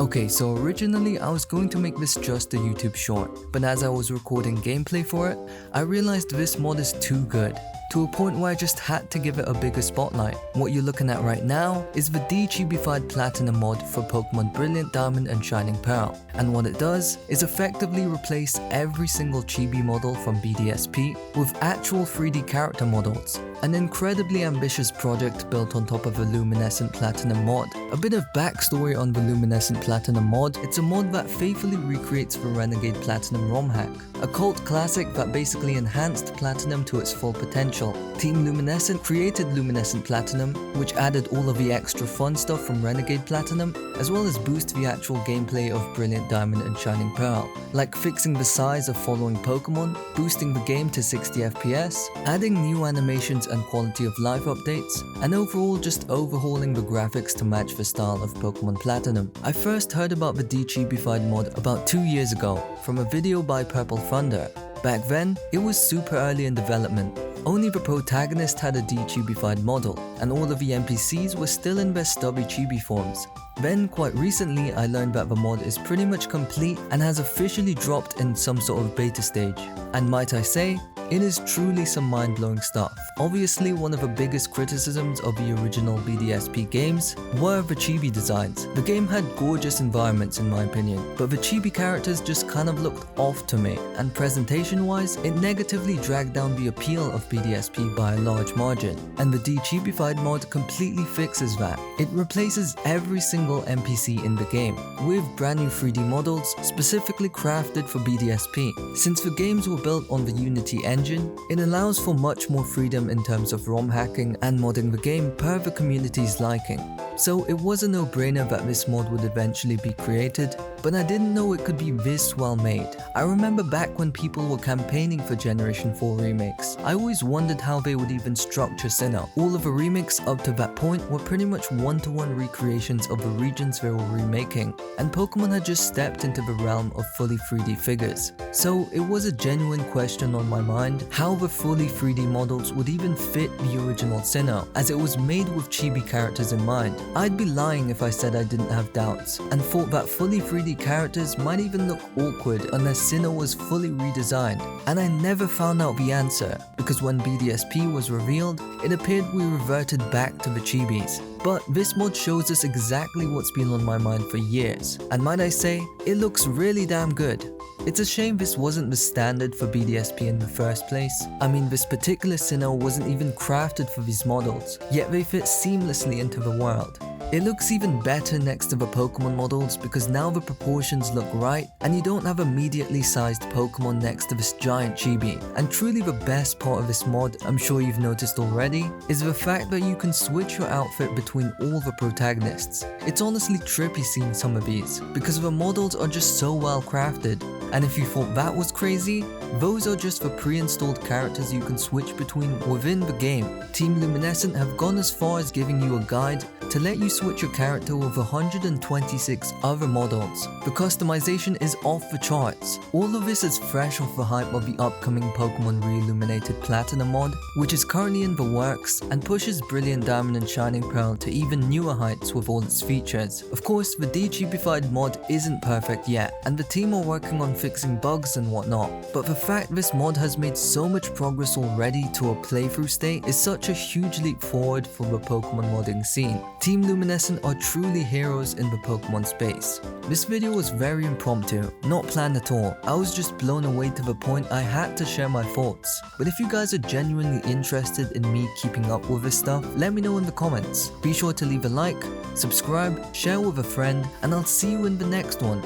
Okay, so originally I was going to make this just a YouTube short, but as I was recording gameplay for it, I realized this mod is too good, to a point where I just had to give it a bigger spotlight. What you're looking at right now is the de-chibified Platinum mod for Pokemon Brilliant Diamond and Shining Pearl, and what it does is effectively replace every single chibi model from BDSP with actual 3D character models. An incredibly ambitious project built on top of the Luminescent Platinum mod. A bit of backstory on the Luminescent Platinum mod: it's a mod that faithfully recreates the Renegade Platinum ROM hack, a cult classic that basically enhanced Platinum to its full potential. Team Luminescent created Luminescent Platinum, which added all of the extra fun stuff from Renegade Platinum, as well as boost the actual gameplay of Brilliant Diamond and Shining Pearl, like fixing the size of following Pokemon, boosting the game to 60 FPS, adding new animations and quality of life updates, and overall just overhauling the graphics to match the style of Pokemon Platinum. I first heard about the de-chibified mod about 2 years ago from a video by Purple Thunder. Back then, it was super early in development. Only the protagonist had a de-chibified model, and all of the NPCs were still in their stubby chibi forms. Then, quite recently, I learned that the mod is pretty much complete and has officially dropped in some sort of beta stage. And might I say, it is truly some mind-blowing stuff. Obviously, one of the biggest criticisms of the original BDSP games were the chibi designs. The game had gorgeous environments in my opinion, but the chibi characters just kind of looked off to me, and presentation-wise, it negatively dragged down the appeal of BDSP by a large margin. And the de-chibified mod completely fixes that. It replaces every single NPC in the game with brand new 3D models specifically crafted for BDSP. Since the games were built on the Unity engine, it allows for much more freedom in terms of ROM hacking and modding the game per the community's liking. So it was a no-brainer that this mod would eventually be created, but I didn't know it could be this well made. I remember back when people were campaigning for Generation 4 remakes, I always wondered how they would even structure Sinnoh. All of the remakes up to that point were pretty much one-to-one recreations of the regions they were remaking, and Pokemon had just stepped into the realm of fully 3D figures. So it was a genuine question on my mind how the fully 3D models would even fit the original Sinnoh, as it was made with chibi characters in mind. I'd be lying if I said I didn't have doubts, and thought that fully 3D characters might even look awkward unless Sinnoh was fully redesigned. And I never found out the answer, because when BDSP was revealed, it appeared we reverted back to the chibis. But this mod shows us exactly what's been on my mind for years, and might I say, it looks really damn good. It's a shame this wasn't the standard for BDSP in the first place. I mean, this particular Sinnoh wasn't even crafted for these models, yet they fit seamlessly into the world. It looks even better next to the Pokemon models because now the proportions look right and you don't have immediately sized Pokemon next to this giant chibi. And truly the best part of this mod, I'm sure you've noticed already, is the fact that you can switch your outfit between all the protagonists. It's honestly trippy seeing some of these, because the models are just so well crafted. And if you thought that was crazy, those are just the pre-installed characters you can switch between within the game. Team Luminescent have gone as far as giving you a guide to let you switch your character with 126 other models. The customization is off the charts. All of this is fresh off the hype of the upcoming Pokemon Re-Illuminated Platinum mod, which is currently in the works and pushes Brilliant Diamond and Shining Pearl to even newer heights with all its features. Of course, the de-chibified mod isn't perfect yet, and the team are working on fixing bugs and whatnot, but the fact this mod has made so much progress already to a playthrough state is such a huge leap forward for the Pokemon modding scene. Team Luminescent are truly heroes in the Pokemon space. This video was very impromptu, not planned at all. I was just blown away to the point I had to share my thoughts. But if you guys are genuinely interested in me keeping up with this stuff, let me know in the comments. Be sure to leave a like, subscribe, share with a friend, and I'll see you in the next one.